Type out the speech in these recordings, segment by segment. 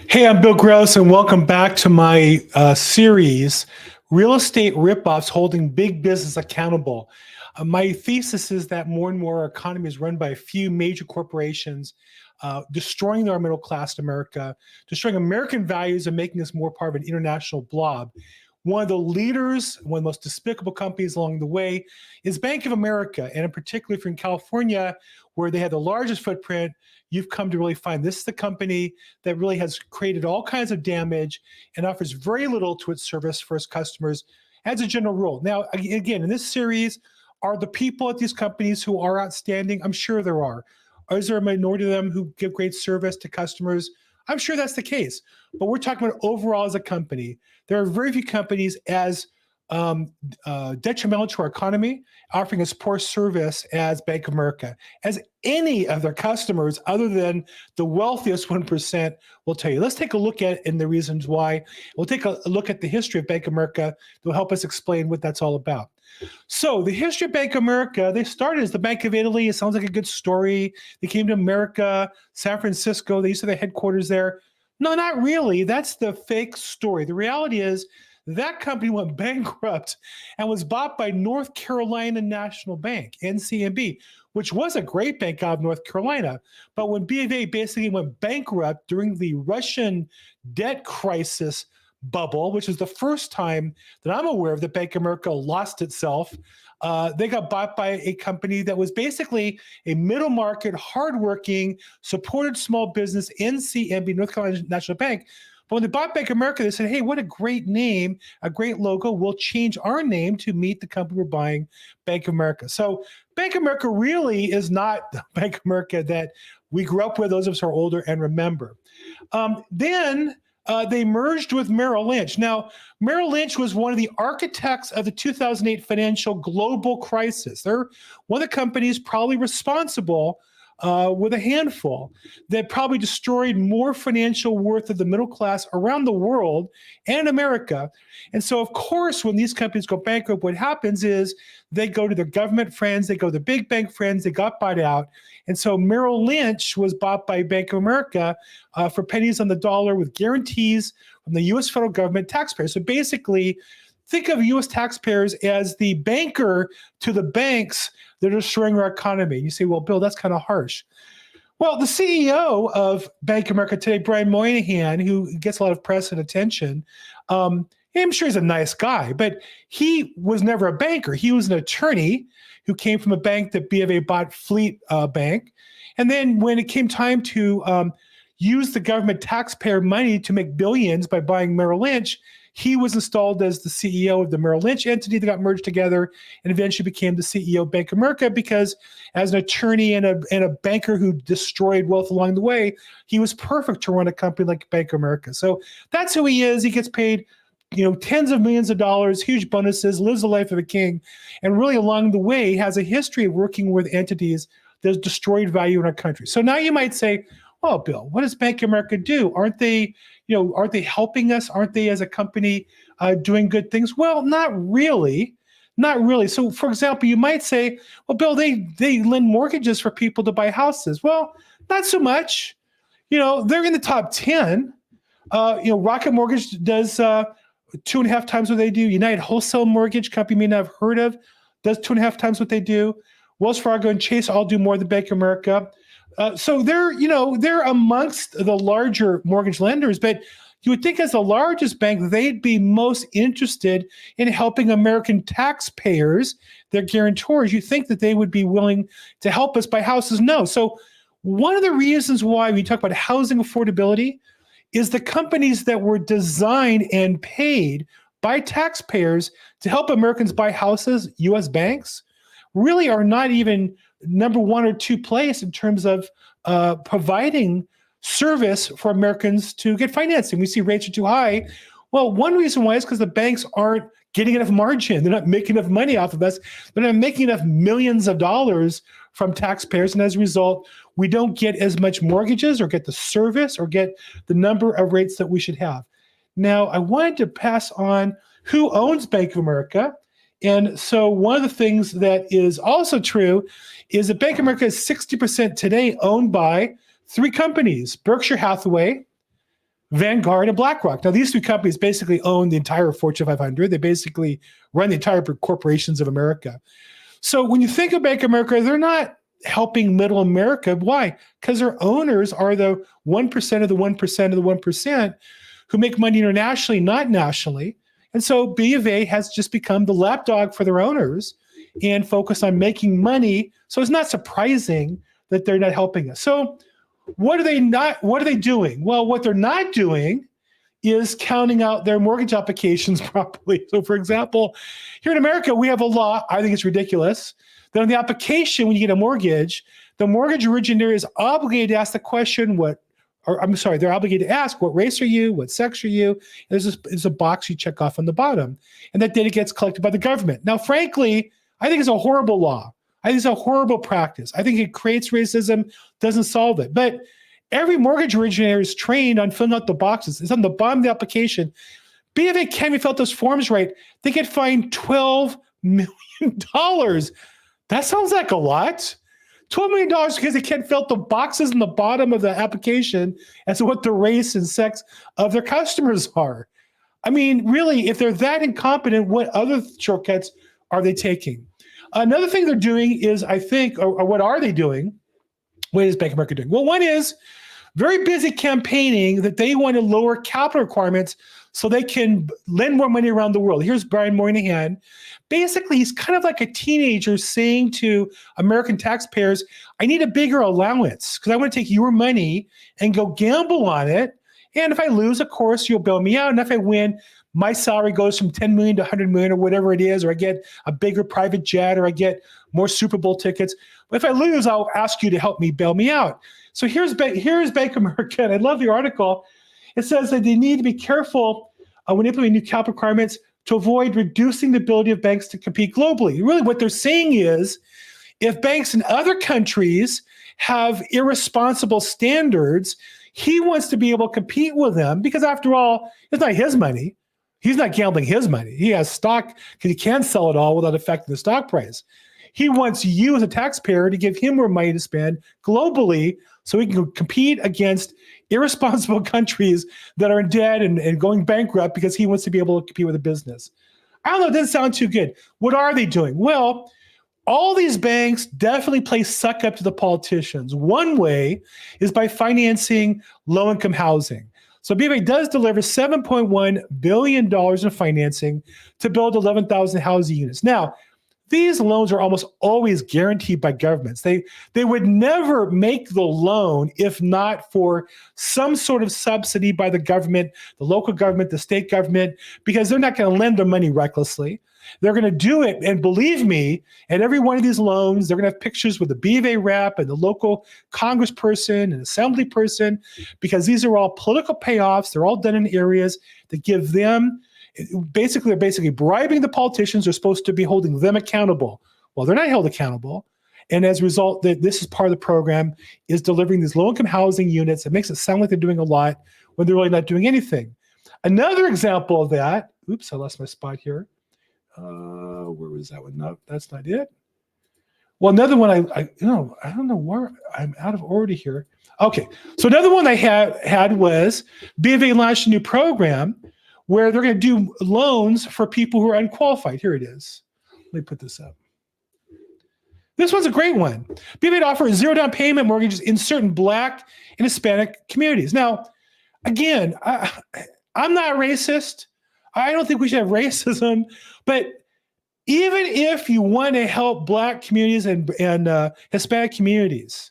Hey, I'm Bill Gross, and welcome back to my series, Real Estate Ripoffs Holding Big Business Accountable. My thesis is that more and more our economy is run by a few major corporations, destroying our middle class in America, destroying American values, and making us more part of an international blob. One of the leaders, one of the most despicable companies along the way is Bank of America. And in particular, if you're in California, where they have the largest footprint, you've come to really find this is the company that really has created all kinds of damage and offers very little to its service for its customers as a general rule. Now, again, in this series, are the people at these companies who are outstanding? I'm sure there are. Is there a minority of them who give great service to customers? I'm sure that's the case. But we're talking about overall as a company. There are very few companies as detrimental to our economy, offering us poor service as Bank of America, as any of their customers other than the wealthiest 1% will tell you. Let's take a look at it and the reasons why. We'll take a look at the history of Bank of America that will help us explain what that's all about. So the history of Bank of America, they started as the Bank of Italy. It sounds like a good story. They came to America, San Francisco. They used to have their headquarters there. No, not really. That's the fake story. The reality is that company went bankrupt and was bought by North Carolina National Bank, NCNB, which was a great bank out of North Carolina. But when B of A basically went bankrupt during the Russian debt crisis bubble, which is the first time that I'm aware of that Bank of America lost itself, they got bought by a company that was basically a middle market, hardworking, supported small business, NCNB, North Carolina National Bank. But when they bought Bank of America, they said, hey, what a great name, a great logo. We'll change our name to meet the company we're buying, Bank of America. So Bank of America really is not the Bank of America that we grew up with, those of us who are older and remember. Then they merged with Merrill Lynch. Now, Merrill Lynch was one of the architects of the 2008 financial global crisis. They're one of the companies probably responsible with a handful that probably destroyed more financial worth of the middle class around the world and America. And so, of course, when these companies go bankrupt, what happens is they go to their government friends, they go to the big bank friends, they got bought out. And so Merrill Lynch was bought by Bank of America for pennies on the dollar with guarantees from the U.S. federal government taxpayers. So basically, think of U.S. taxpayers as the banker to the banks that are destroying our economy. You say, well, Bill, that's kind of harsh. Well, the CEO of Bank of America today, Brian Moynihan, who gets a lot of press and attention, I'm sure he's a nice guy, but he was never a banker. He was an attorney who came from a bank that B of A bought, Fleet Bank. And then when it came time to use the government taxpayer money to make billions by buying Merrill Lynch, he was installed as the CEO of the Merrill Lynch entity that got merged together and eventually became the CEO of Bank of America because as an attorney and a banker who destroyed wealth along the way, he was perfect to run a company like Bank of America. So that's who he is. He gets paid tens of millions of dollars, huge bonuses, lives the life of a king, and really along the way has a history of working with entities that has destroyed value in our country. So now you might say, oh, Bill, what does Bank of America do? Aren't they helping us? Aren't they as a company doing good things? Well, not really. Not really. So, for example, you might say, well, Bill, they lend mortgages for people to buy houses. Well, not so much. They're in the top 10. Rocket Mortgage does 2.5 times what they do. United Wholesale Mortgage Company, may not have heard of, does 2.5 times what they do. Wells Fargo and Chase all do more than Bank of America. So they're amongst the larger mortgage lenders, but you would think as the largest bank, they'd be most interested in helping American taxpayers, their guarantors. You think that they would be willing to help us buy houses? No. So one of the reasons why we talk about housing affordability is the companies that were designed and paid by taxpayers to help Americans buy houses, U.S. banks, really are not even number one or two place in terms of providing service for Americans to get financing. We see rates are too high. Well, one reason why is because the banks aren't getting enough margin. They're not making enough money off of us. They're not making enough millions of dollars from taxpayers. And as a result, we don't get as much mortgages or get the service or get the number of rates that we should have. Now, I wanted to pass on who owns Bank of America. And so one of the things that is also true is that Bank of America is 60% today owned by three companies: Berkshire Hathaway, Vanguard and BlackRock. Now, these three companies basically own the entire Fortune 500. They basically run the entire corporations of America. So when you think of Bank of America, they're not helping middle America. Why? Because their owners are the 1% of the 1% of the 1% who make money internationally, not nationally. And so B of A has just become the lapdog for their owners and focus on making money. So it's not surprising that they're not helping us. So what are they doing? Well, what they're not doing is counting out their mortgage applications properly. So for example, here in America, we have a law, I think it's ridiculous, that on the application, when you get a mortgage, the mortgage originator is obligated to ask the question, they're obligated to ask, what race are you? What sex are you? There's a box you check off on the bottom, and that data gets collected by the government. Now, frankly, I think it's a horrible law. I think it's a horrible practice. I think it creates racism, doesn't solve it. But every mortgage originator is trained on filling out the boxes. It's on the bottom of the application. B of A can't even fill out those forms right. They get fined $12 million. That sounds like a lot. $12 million because they can't fill out the boxes in the bottom of the application as to what the race and sex of their customers are. I mean, really, if they're that incompetent, what other shortcuts are they taking? Another thing they're doing is, I think, or what are they doing? What is Bank of America doing? Well, one is very busy campaigning that they want to lower capital requirements so they can lend more money around the world. Here's Brian Moynihan. Basically, he's kind of like a teenager saying to American taxpayers, I need a bigger allowance because I want to take your money and go gamble on it. And if I lose, of course, you'll bail me out. And if I win, my salary goes from 10 million to 100 million or whatever it is, or I get a bigger private jet, or I get more Super Bowl tickets. But if I lose, I'll ask you to help me bail me out. So here's Bank of America, and I love the article. It says that they need to be careful when implementing new capital requirements to avoid reducing the ability of banks to compete globally. Really what they're saying is, if banks in other countries have irresponsible standards, he wants to be able to compete with them because after all, it's not his money. He's not gambling his money. He has stock because he can sell it all without affecting the stock price. He wants you as a taxpayer to give him more money to spend globally so he can compete against irresponsible countries that are in debt and going bankrupt because he wants to be able to compete with a business. I don't know, it doesn't sound too good. What are they doing? Well, all these banks definitely play suck up to the politicians. One way is by financing low-income housing. So BofA does deliver $7.1 billion in financing to build 11,000 housing units. Now, these loans are almost always guaranteed by governments. They would never make the loan if not for some sort of subsidy by the government, the local government, the state government, because they're not going to lend their money recklessly. They're going to do it, and believe me, at every one of these loans, they're going to have pictures with the B of A rep and the local congressperson and assembly person, because these are all political payoffs. They're all done in areas that give them, they're basically bribing the politicians. They're supposed to be holding them accountable. Well, they're not held accountable. And as a result, this is part of the program, is delivering these low-income housing units. It makes it sound like they're doing a lot when they're really not doing anything. Another example of that, oops, I lost my spot here. Where was that one? No, that's not it. Well, another one, I don't know where, I'm out of order here. Okay, so another one I had was B of A launched a new program where they're going to do loans for people who are unqualified. Here it is. Let me put this up. This one's a great one. B of A offers zero down payment mortgages in certain Black and Hispanic communities. Now, again, I'm not racist. I don't think we should have racism, but even if you want to help Black communities and Hispanic communities,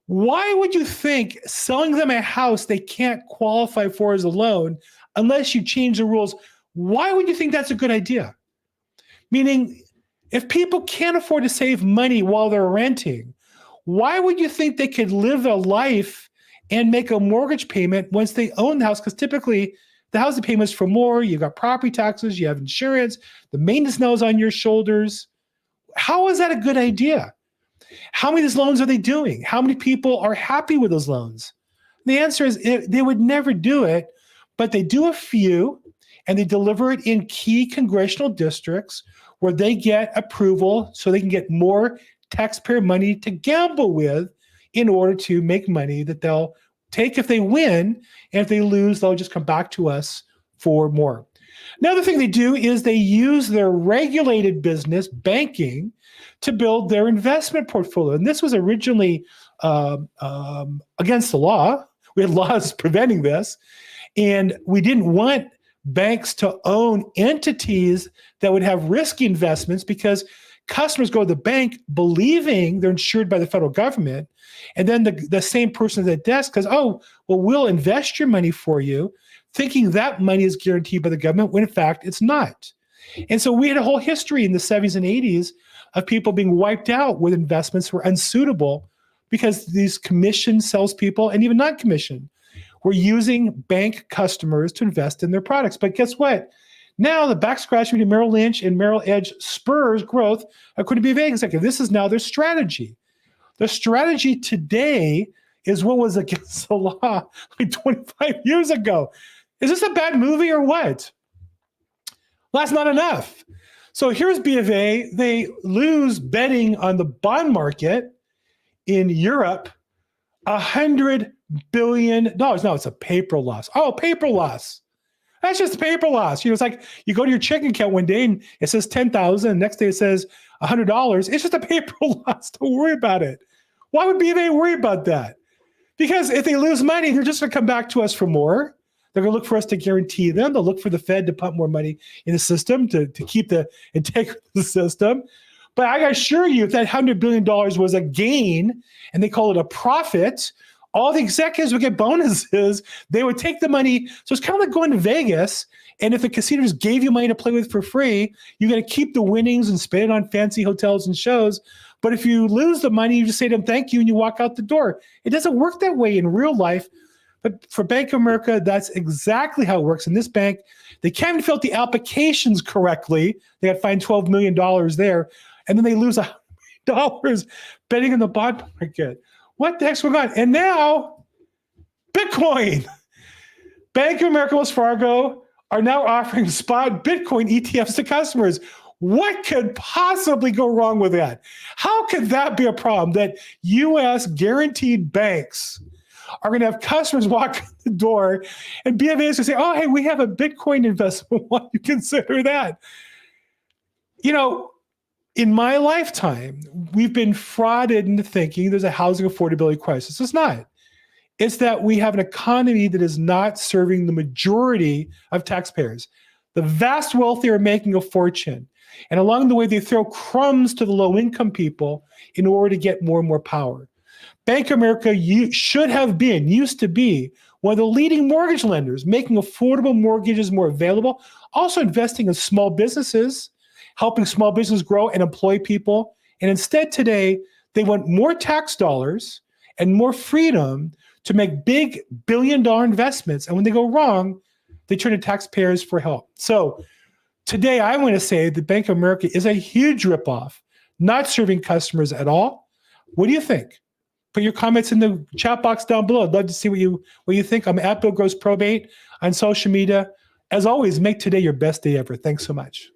why would you think selling them a house they can't qualify for as a loan unless you change the rules? Why would you think that's a good idea? Meaning, if people can't afford to save money while they're renting, why would you think they could live a life and make a mortgage payment once they own the house? Because typically, the housing payments for more, you've got property taxes, you have insurance, the maintenance now is on your shoulders. How is that a good idea? How many of these loans are they doing? How many people are happy with those loans? The answer is they would never do it, but they do a few, and they deliver it in key congressional districts where they get approval so they can get more taxpayer money to gamble with in order to make money that they'll take if they win, and if they lose, they'll just come back to us for more. Another thing they do is they use their regulated business, banking, to build their investment portfolio. And this was originally against the law. We had laws preventing this. And we didn't want banks to own entities that would have risky investments, because customers go to the bank believing they're insured by the federal government. And then the same person at the desk goes, oh, well, we'll invest your money for you, thinking that money is guaranteed by the government, when in fact it's not. And so we had a whole history in the 70s and 80s of people being wiped out with investments were unsuitable, because these commission salespeople and even non-commission were using bank customers to invest in their products. But guess what? Now the back scratching between Merrill Lynch and Merrill Edge spurs growth according to BofA executive. This is now their strategy. The strategy today is what was against the law like 25 years ago. Is this a bad movie or what? Well, that's not enough. So here's BofA. They lose betting on the bond market in Europe, $100 billion. No, it's a paper loss. Oh, paper loss. That's just a paper loss. It's like you go to your checking account one day and it says 10,000, the next day it says $100. It's just a paper loss. Don't worry about it. Why would BofA worry about that? Because if they lose money, they're just going to come back to us for more. They're going to look for us to guarantee them. They'll look for the Fed to pump more money in the system to keep the integrity of the system. But I assure you, if that $100 billion was a gain and they call it a profit, all the executives would get bonuses. They would take the money. So it's kind of like going to Vegas. And if the casinos gave you money to play with for free, you got to keep the winnings and spend it on fancy hotels and shows. But if you lose the money, you just say to them, thank you, and you walk out the door. It doesn't work that way in real life. But for Bank of America, that's exactly how it works. In this bank, they can't even fill out the applications correctly. They got fined $12 million there. And then they lose $100 million betting in the bond market. What the heck's going on? And now, Bitcoin. Bank of America, Wells Fargo are now offering spot Bitcoin ETFs to customers. What could possibly go wrong with that? How could that be a problem that U.S. guaranteed banks are going to have customers walk in the door and BofA is going to say, oh, hey, we have a Bitcoin investment. Why do you consider that? In my lifetime, we've been frauded into thinking there's a housing affordability crisis. It's not. It's that we have an economy that is not serving the majority of taxpayers. The vast wealthy are making a fortune. And along the way, they throw crumbs to the low-income people in order to get more and more power. Bank of America used to be one of the leading mortgage lenders, making affordable mortgages more available, also investing in small businesses, helping small business grow and employ people. And instead today, they want more tax dollars and more freedom to make big billion-dollar investments. And when they go wrong, they turn to taxpayers for help. So today, I want to say that Bank of America is a huge ripoff, not serving customers at all. What do you think? Put your comments in the chat box down below. I'd love to see what you think. I'm at Bill Gross Probate on social media. As always, make today your best day ever. Thanks so much.